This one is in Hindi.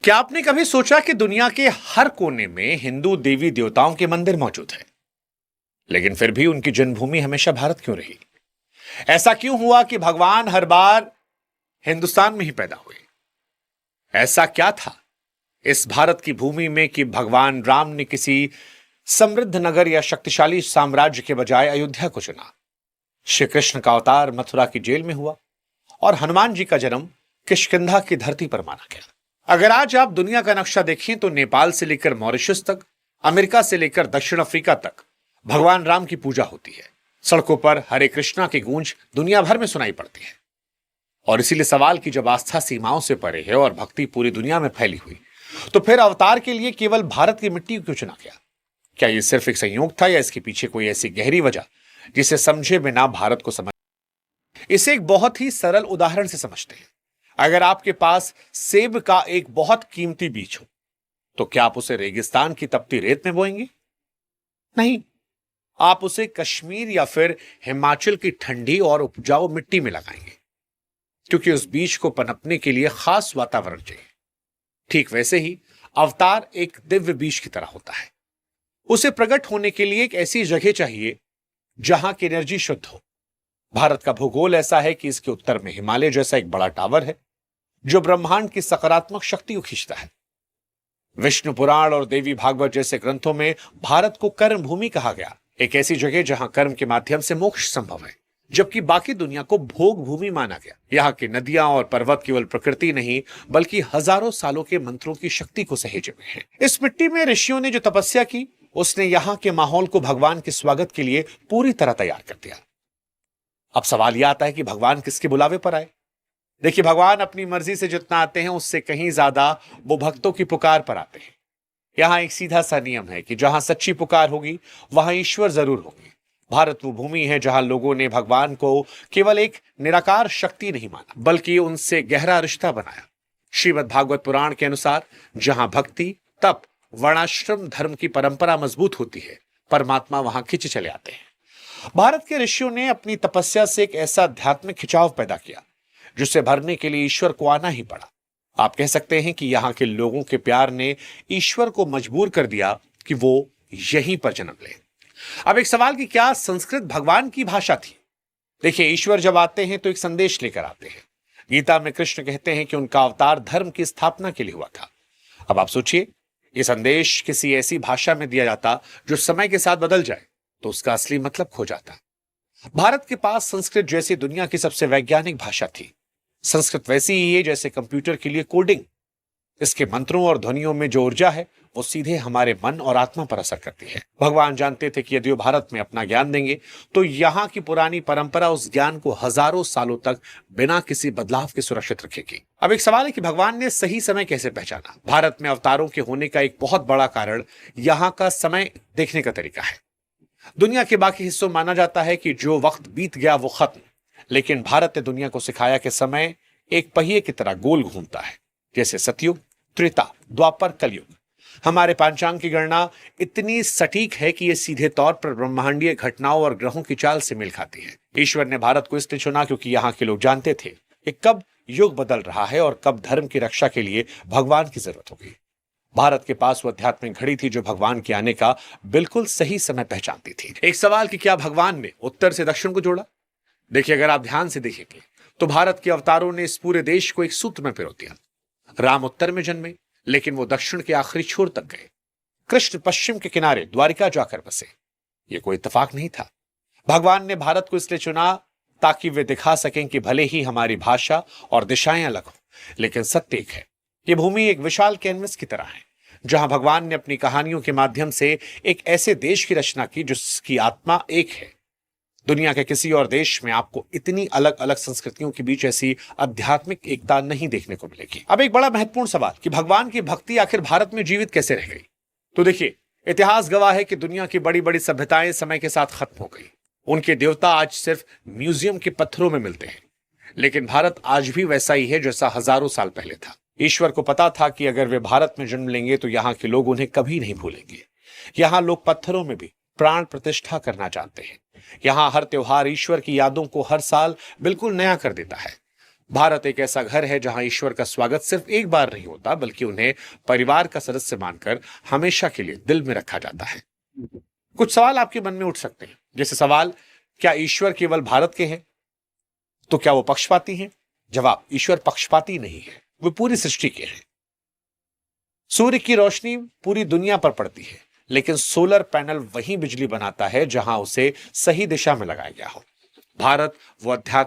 क्या आपने कभी सोचा कि दुनिया के हर कोने में हिंदू देवी देवताओं के मंदिर मौजूद हैं, लेकिन फिर भी उनकी जन्मभूमि हमेशा भारत क्यों रही? ऐसा क्यों हुआ कि भगवान हर बार हिंदुस्तान में ही पैदा हुए? ऐसा क्या था इस भारत की भूमि में कि भगवान राम ने किसी समृद्ध नगर या शक्तिशाली साम्राज्य के बजाय अयोध्या को चुना? श्री कृष्ण का अवतार मथुरा की जेल में हुआ और हनुमान जी का जन्म किष्किंधा की धरती पर माना गया। अगर आज आप दुनिया का नक्शा देखें तो नेपाल से लेकर मॉरिशस तक, अमेरिका से लेकर दक्षिण अफ्रीका तक भगवान राम की पूजा होती है। सड़कों पर हरे कृष्णा की गूंज दुनिया भर में सुनाई पड़ती है। और इसीलिए सवाल कि जब आस्था सीमाओं से परे है और भक्ति पूरी दुनिया में फैली हुई, तो फिर अवतार के लिए केवल भारत की मिट्टी क्यों चुना गया? क्या यह सिर्फ एक संयोग था या इसके पीछे कोई ऐसी गहरी वजह जिसे समझे बिना भारत को समझ? इसे एक बहुत ही सरल उदाहरण से समझते हैं। अगर आपके पास सेब का एक बहुत कीमती बीज हो, तो क्या आप उसे रेगिस्तान की तपती रेत में बोएंगे? नहीं, आप उसे कश्मीर या फिर हिमाचल की ठंडी और उपजाऊ मिट्टी में लगाएंगे, क्योंकि उस बीज को पनपने के लिए खास वातावरण चाहिए। ठीक वैसे ही अवतार एक दिव्य बीज की तरह होता है। उसे प्रकट होने के लिए एक ऐसी जगह चाहिए जहां की एनर्जी शुद्ध हो। भारत का भूगोल ऐसा है कि इसके उत्तर में हिमालय जैसा एक बड़ा टावर है जो ब्रह्मांड की सकारात्मक शक्ति को खींचता है। विष्णु पुराण और देवी भागवत जैसे ग्रंथों में भारत को कर्म भूमि कहा गया, एक ऐसी जगह जहां कर्म के माध्यम से मोक्ष संभव है, जबकि बाकी दुनिया को भोग भूमि माना गया। यहाँ की नदियां और पर्वत केवल प्रकृति नहीं बल्कि हजारों सालों के मंत्रों की शक्ति को सहेजे हुए हैं। इस मिट्टी में ऋषियों ने जो तपस्या की, उसने यहाँ के माहौल को भगवान के स्वागत के लिए पूरी तरह तैयार कर दिया। अब सवाल यह आता है कि भगवान किसके बुलावे पर आए? देखिए, भगवान अपनी मर्जी से जितना आते हैं उससे कहीं ज्यादा वो भक्तों की पुकार पर आते हैं। यहां एक सीधा सा नियम है कि जहां सच्ची पुकार होगी वहां ईश्वर जरूर होगी। भारत वो भूमि है जहां लोगों ने भगवान को केवल एक निराकार शक्ति नहीं माना, बल्कि उनसे गहरा रिश्ता बनाया। श्रीमद् भागवत पुराण के अनुसार जहां भक्ति, तप, वर्णाश्रम धर्म की परंपरा मजबूत होती है, परमात्मा वहां खिंचे चले आते हैं। भारत के ऋषियों ने अपनी तपस्या से एक ऐसा आध्यात्मिक खिंचाव पैदा किया जिसे भरने के लिए ईश्वर को आना ही पड़ा। आप कह सकते हैं कि यहां के लोगों के प्यार ने ईश्वर को मजबूर कर दिया कि वो यहीं पर जन्म ले। अब एक सवाल कि क्या संस्कृत भगवान की भाषा थी? देखिए, ईश्वर जब आते हैं तो एक संदेश लेकर आते हैं। गीता में कृष्ण कहते हैं कि उनका अवतार धर्म की स्थापना के लिए हुआ था। अब आप सोचिए, यह संदेश किसी ऐसी भाषा में दिया जाता जो समय के साथ बदल जाए तो उसका असली मतलब खो जाता। भारत के पास संस्कृत जैसी दुनिया की सबसे वैज्ञानिक भाषा थी। संस्कृत वैसी ही है जैसे कंप्यूटर के लिए कोडिंग। इसके मंत्रों और ध्वनियों में जो ऊर्जा है वो सीधे हमारे मन और आत्मा पर असर करती है। भगवान जानते थे कि यदि वो भारत में अपना ज्ञान देंगे तो यहाँ की पुरानी परंपरा उस ज्ञान को हजारों सालों तक बिना किसी बदलाव के सुरक्षित रखेगी। अब एक सवाल है कि भगवान ने सही समय कैसे पहचाना? भारत में अवतारों के होने का एक बहुत बड़ा कारण यहाँ का समय देखने का तरीका है। दुनिया के बाकी हिस्सों में माना जाता है कि जो वक्त बीत गया वो खत्म, लेकिन भारत ने दुनिया को सिखाया कि समय एक पहिए की तरह गोल घूमता है, जैसे सतयुग, त्रेता, द्वापर, कलयुग। हमारे पंचांग की गणना इतनी सटीक है कि यह सीधे तौर पर ब्रह्मांडीय घटनाओं और ग्रहों की चाल से मेल खाती है। ईश्वर ने भारत को इसलिए चुना क्योंकि यहाँ के लोग जानते थे कि कब युग बदल रहा है और कब धर्म की रक्षा के लिए भगवान की जरूरत होगी। भारत के पास वो आध्यात्मिक घड़ी थी जो भगवान के आने का बिल्कुल सही समय पहचानती थी। एक सवाल कि क्या भगवान ने उत्तर से दक्षिण को जोड़ा? देखिए, अगर आप ध्यान से देखेंगे तो भारत के अवतारों ने इस पूरे देश को एक सूत्र में पिरो दिया। राम उत्तर में जन्मे, लेकिन वो दक्षिण के आखिरी छोर तक गए। कृष्ण पश्चिम के किनारे द्वारिका जाकर बसे। ये कोई इत्तेफाक नहीं था। भगवान ने भारत को इसलिए चुना ताकि वे दिखा सकें कि भले ही हमारी भाषा और दिशाएं अलग हो, लेकिन सत्य एक है। ये भूमि एक विशाल कैनवस की तरह है जहां भगवान ने अपनी कहानियों के माध्यम से एक ऐसे देश की रचना की जिसकी आत्मा एक है। दुनिया के किसी और देश में आपको इतनी अलग अलग संस्कृतियों के बीच ऐसी आध्यात्मिक एकता नहीं देखने को मिलेगी। अब एक बड़ा महत्वपूर्ण सवाल कि भगवान की भक्ति आखिर भारत में जीवित कैसे रह गई? तो देखिए, इतिहास गवाह है कि दुनिया की बड़ी बड़ी सभ्यताएं समय के साथ खत्म हो गई। उनके देवता आज सिर्फ म्यूजियम के पत्थरों में मिलते हैं, लेकिन भारत आज भी वैसा ही है जैसा हजारों साल पहले था। ईश्वर को पता था कि अगर वे भारत में जन्म लेंगे तो यहाँ के लोग उन्हें कभी नहीं भूलेंगे। यहाँ लोग पत्थरों में भी प्राण प्रतिष्ठा करना चाहते हैं। यहाँ हर त्योहार ईश्वर की यादों को हर साल बिल्कुल नया कर देता है। भारत एक ऐसा घर है जहां ईश्वर का स्वागत सिर्फ एक बार नहीं होता, बल्कि उन्हें परिवार का सदस्य मानकर हमेशा के लिए दिल में रखा जाता है। कुछ सवाल आपके मन में उठ सकते हैं, जैसे सवाल, क्या ईश्वर केवल भारत के हैं? तो क्या वो पक्षपाती हैं? जवाब, ईश्वर पक्षपाती नहीं है, वे पूरी सृष्टि के हैं। सूर्य की रोशनी पूरी दुनिया पर पड़ती है, लेकिन सोलर पैनल वही बिजली बनाता है जहां उसे सही दिशा में लगाया गया हो। भारत वो अध्यात्म